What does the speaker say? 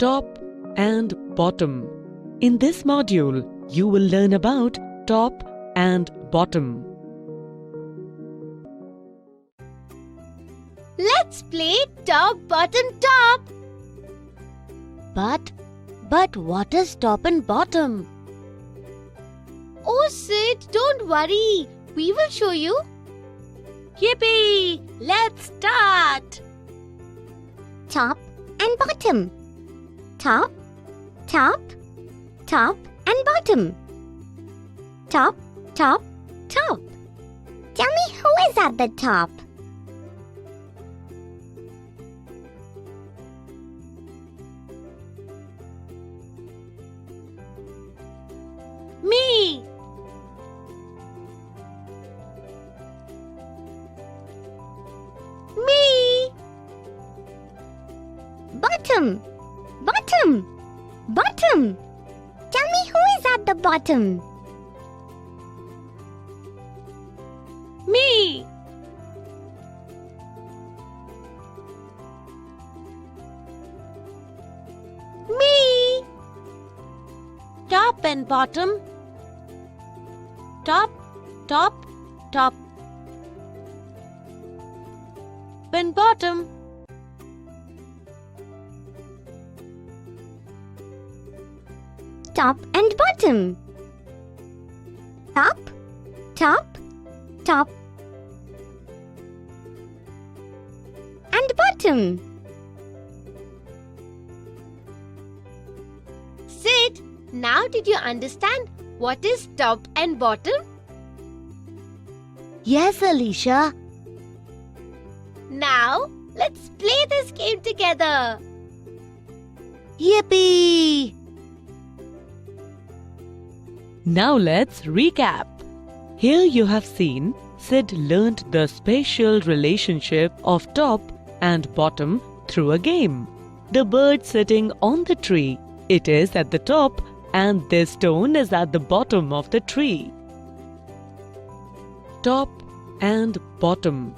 top and bottom. In this module, you will learn about top and bottom. Let's play top, bottom, top. But what is top and bottom? Oh, Sid, don't worry. We will show you. Yippee! Let's start! Top and bottom. Top, top, top and bottom. Top, top, top. Tell me who is at the top. Me! Me. Bottom, bottom, bottom. Tell me who is at the bottom. Me! Me. Top and bottom. Top, top, top. And bottom. Top and bottom. Top, top, top. And bottom. Sid, now did you understand what is top and bottom? Yes, Alicia. Now, let's play this game together. Yippee! Now let's recap. Here you have seen Sid learnt the spatial relationship of top and bottom through a game. The bird sitting on the tree, it is at the top and this stone is at the bottom of the tree. Top and bottom.